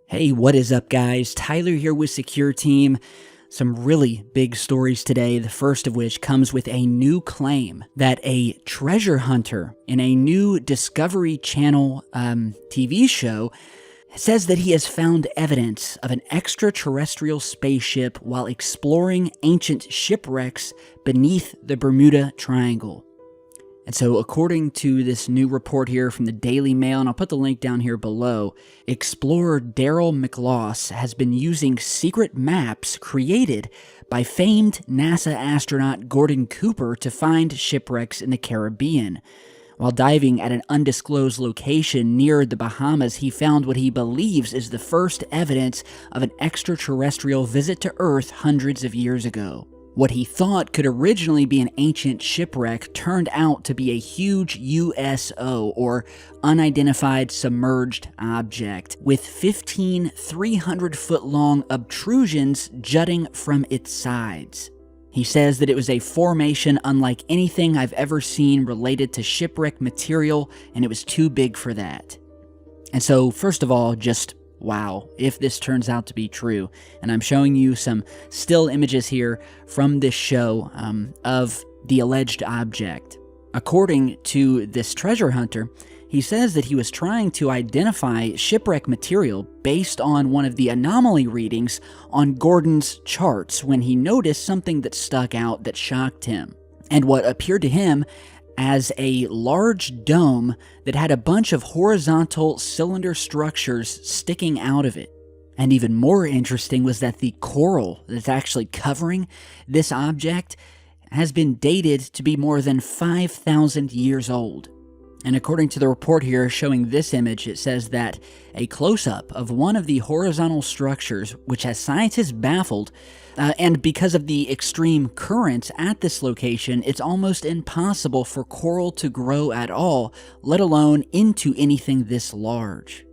Hey, what is up, guys? Tyler here with Secure Team. Some really big stories today, the first of which comes with a new claim that a treasure hunter in a new Discovery Channel TV show says that he has found evidence of an extraterrestrial spaceship while exploring ancient shipwrecks beneath the Bermuda Triangle. And so according to this new report here from the Daily Mail, and I'll put the link down here below, explorer Daryl McLaws has been using secret maps created by famed NASA astronaut Gordon Cooper to find shipwrecks in the Caribbean. While diving at an undisclosed location near the Bahamas, he found what he believes is the first evidence of an extraterrestrial visit to Earth hundreds of years ago. What he thought could originally be an ancient shipwreck turned out to be a huge USO, or unidentified submerged object, with 15 300-foot-long obtrusions jutting from its sides. He says that it was a formation unlike anything I've ever seen related to shipwreck material, and it was too big for that. And so, first of all, just wow, if this turns out to be true. And I'm showing you some still images here from this show of the alleged object. According to this treasure hunter, he says that he was trying to identify shipwreck material based on one of the anomaly readings on Gordon's charts when he noticed something that stuck out that shocked him. And what appeared to him as a large dome that had a bunch of horizontal cylinder structures sticking out of it. And even more interesting was that the coral that's actually covering this object has been dated to be more than 5,000 years old. And according to the report here showing this image, it says that a close-up of one of the horizontal structures, which has scientists baffled, and because of the extreme currents at this location, it's almost impossible for coral to grow at all, let alone into anything this large.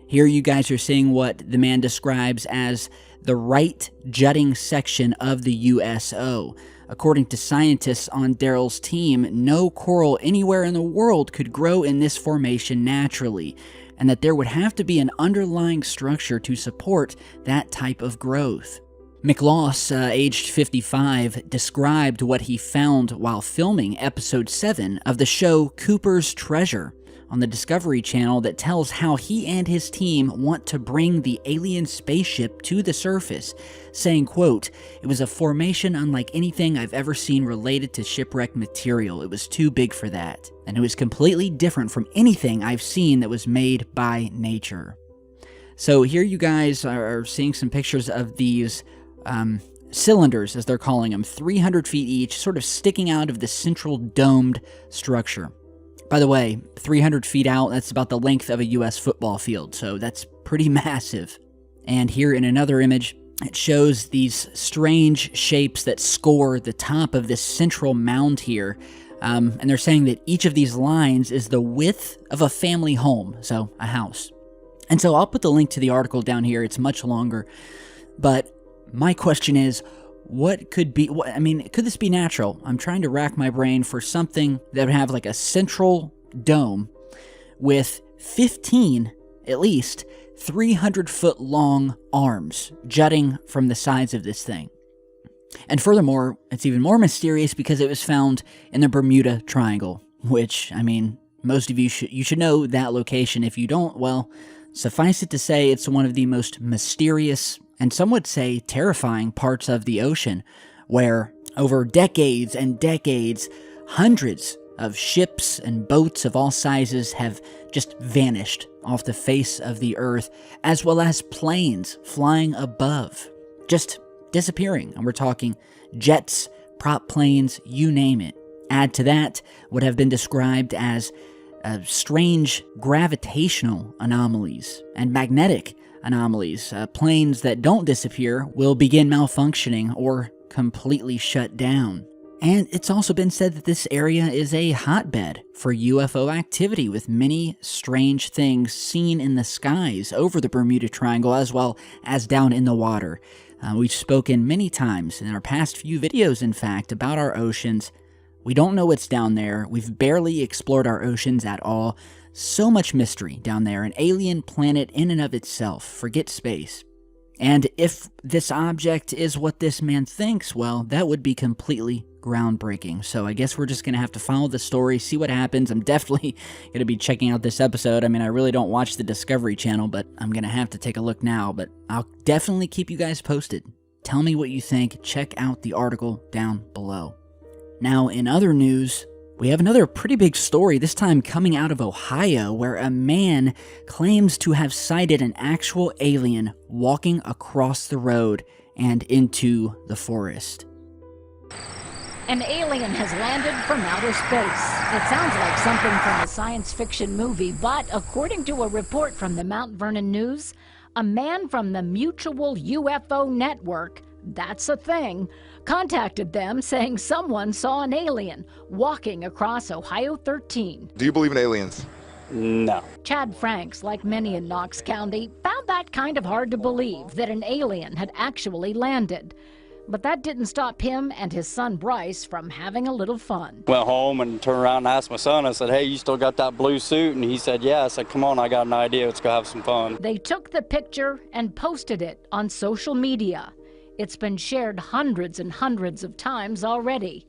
Here you guys are seeing what the man describes as the right jutting section of the USO. According to scientists on Daryl's team, no coral anywhere in the world could grow in this formation naturally, and that there would have to be an underlying structure to support that type of growth. McLaws, aged 55, described what he found while filming episode 7 of the show Cooper's Treasure on the Discovery Channel that tells how he and his team want to bring the alien spaceship to the surface, saying, quote, "It was a formation unlike anything I've ever seen related to shipwreck material. It was too big for that, and it was completely different from anything I've seen that was made by nature." So here you guys are seeing some pictures of these cylinders, as they're calling them, 300 feet each, sort of sticking out of the central domed structure. By the way, 300 feet out, that's about the length of a U.S. football field, so that's pretty massive. And here in another image, it shows these strange shapes that score the top of this central mound here. And they're saying that each of these lines is the width of a family home, so a house. And so I'll put the link to the article down here. It's much longer. But my question is, what could be, could this be natural? I'm trying to rack my brain for something that would have like a central dome with 15, at least, 300-foot-long arms jutting from the sides of this thing. And furthermore, it's even more mysterious because it was found in the Bermuda Triangle, which, most of you should know that location. If you don't, well, suffice it to say, it's one of the most mysterious and some would say terrifying parts of the ocean, where over decades and decades, hundreds of ships and boats of all sizes have just vanished off the face of the earth, as well as planes flying above, just disappearing. And we're talking jets, prop planes, you name it. Add to that what have been described as strange gravitational anomalies and magnetic anomalies. Planes that don't disappear will begin malfunctioning or completely shut down. And it's also been said that this area is a hotbed for UFO activity, with many strange things seen in the skies over the Bermuda Triangle as well as down in the water. We've spoken many times in our past few videos, in fact, about our oceans. We don't know what's down there. We've barely explored our oceans at all. So much mystery down there, an alien planet in and of itself. Forget space. And if this object is what this man thinks, well, that would be completely groundbreaking. So I guess we're just going to have to follow the story, see what happens. I'm definitely going to be checking out this episode. I mean, I really don't watch the Discovery Channel, but I'm going to have to take a look now. But I'll definitely keep you guys posted. Tell me what you think. Check out the article down below. Now, in other news, we have another pretty big story, this time coming out of Ohio, where a man claims to have sighted an actual alien walking across the road and into the forest. An alien has landed from outer space. It sounds like something from a science fiction movie, but according to a report from the Mount Vernon News, a man from the Mutual UFO Network, that's a thing, contacted them saying someone saw an alien walking across Ohio 13. Do you believe in aliens? No. Chad Franks, like many in Knox County, found that kind of hard to believe that an alien had actually landed. But that didn't stop him and his son Bryce from having a little fun. Went home and turned around and asked my son, I said, hey, you still got that blue suit? And he said, yeah. I said, come on, I got an idea. Let's go have some fun. They took the picture and posted it on social media. It's been shared hundreds and hundreds of times already.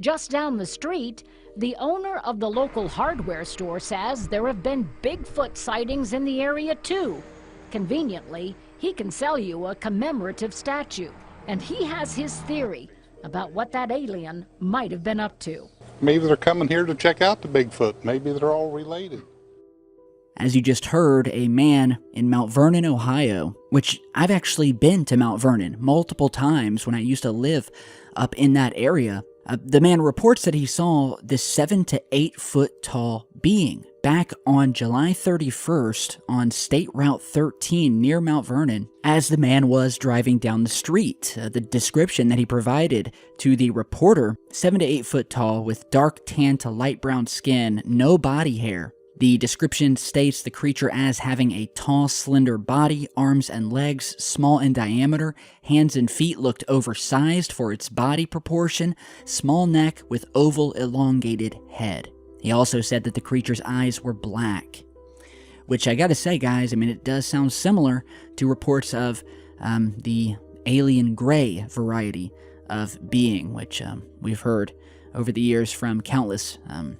Just down the street, the owner of the local hardware store says there have been Bigfoot sightings in the area too. Conveniently, he can sell you a commemorative statue, and he has his theory about what that alien might have been up to. Maybe they're coming here to check out the Bigfoot. Maybe they're all related. As you just heard, a man in Mount Vernon, Ohio, which I've actually been to Mount Vernon multiple times when I used to live up in that area. The man reports that he saw this 7 to 8 foot tall being back on July 31st on State Route 13 near Mount Vernon as the man was driving down the street. The description that he provided to the reporter, 7 to 8 foot tall with dark tan to light brown skin, no body hair. The description states the creature as having a tall, slender body, arms and legs small in diameter, hands and feet looked oversized for its body proportion, small neck with oval, elongated head. He also said that the creature's eyes were black. Which I gotta say, guys, I mean, it does sound similar to reports of the alien gray variety of being, which we've heard over the years from countless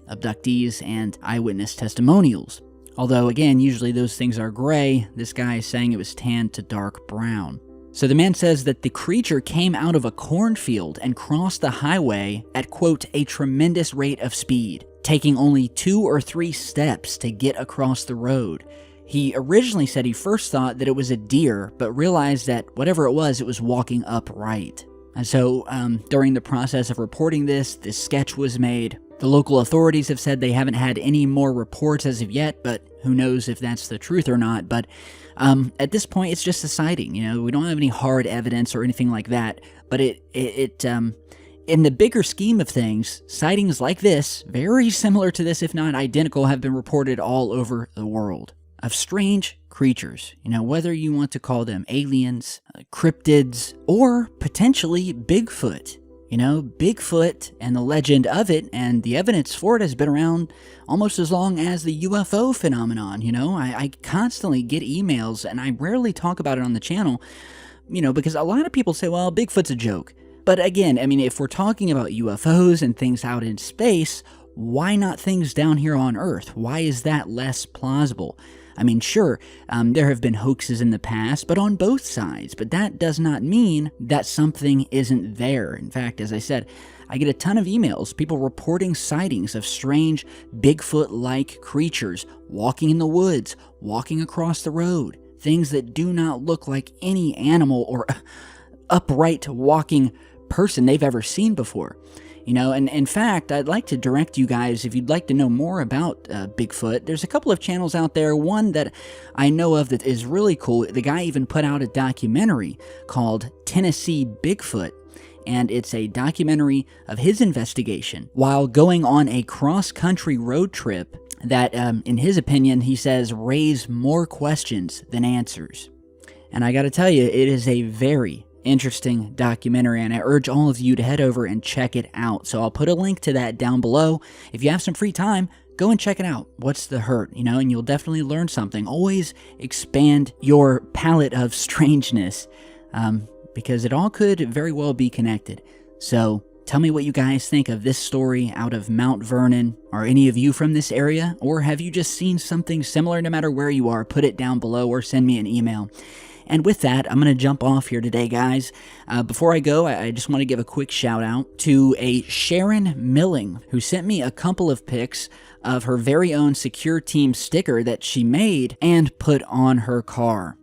abductees and eyewitness testimonials. Although, again, usually those things are gray, this guy is saying it was tan to dark brown. So the man says that the creature came out of a cornfield and crossed the highway at, quote, a tremendous rate of speed, taking only 2 or 3 steps to get across the road. He originally said he first thought that it was a deer, but realized that whatever it was walking upright. And so, during the process of reporting this sketch was made. The local authorities have said they haven't had any more reports as of yet, but who knows if that's the truth or not. But at this point, it's just a sighting. You know, we don't have any hard evidence or anything like that. But in the bigger scheme of things, sightings like this, very similar to this, if not identical, have been reported all over the world of strange creatures, you know, whether you want to call them aliens, cryptids, or potentially Bigfoot. You know, Bigfoot and the legend of it and the evidence for it has been around almost as long as the UFO phenomenon. You know, I constantly get emails, and I rarely talk about it on the channel, you know, because a lot of people say, well, Bigfoot's a joke. But again, I mean, if we're talking about UFOs and things out in space, why not things down here on Earth? Why is that less plausible? I mean, sure, there have been hoaxes in the past, but on both sides. But that does not mean that something isn't there. In fact, as I said, I get a ton of emails, people reporting sightings of strange Bigfoot-like creatures walking in the woods, walking across the road, things that do not look like any animal or upright walking person they've ever seen before. You know, and in fact, I'd like to direct you guys, if you'd like to know more about Bigfoot, there's a couple of channels out there. One that I know of that is really cool. The guy even put out a documentary called Tennessee Bigfoot, and it's a documentary of his investigation while going on a cross-country road trip that, in his opinion, he says, raise more questions than answers. And I gotta tell you, it is a very, interesting documentary, and I urge all of you to head over and check it out. So I'll put a link to that down below. If you have some free time, go and check it out. What's the hurt, and you'll definitely learn something. Always expand your palette of strangeness, because it all could very well be connected. So tell me what you guys think of this story out of Mount Vernon. Are any of you from this area, or have you just seen something similar? No matter where you are, put it down below or send me an email. And with that, I'm going to jump off here today, guys. Before I go, I just want to give a quick shout out to a Sharon Milling, who sent me a couple of pics of her very own Secure Team sticker that she made and put on her car.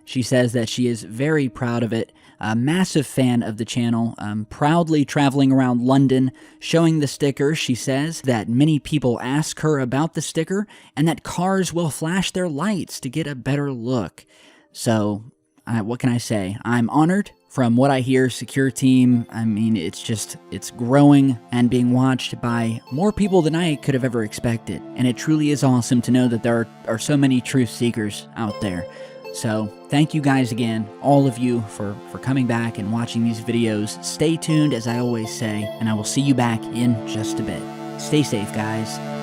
She says that she is very proud of it, a massive fan of the channel, proudly traveling around London, showing the sticker. She says that many people ask her about the sticker, and that cars will flash their lights to get a better look. So, what can I say? I'm honored. From what I hear, Secure Team, it's growing and being watched by more people than I could have ever expected. And it truly is awesome to know that there are so many truth seekers out there. So, thank you guys again, all of you, for coming back and watching these videos. Stay tuned, as I always say, and I will see you back in just a bit. Stay safe, guys.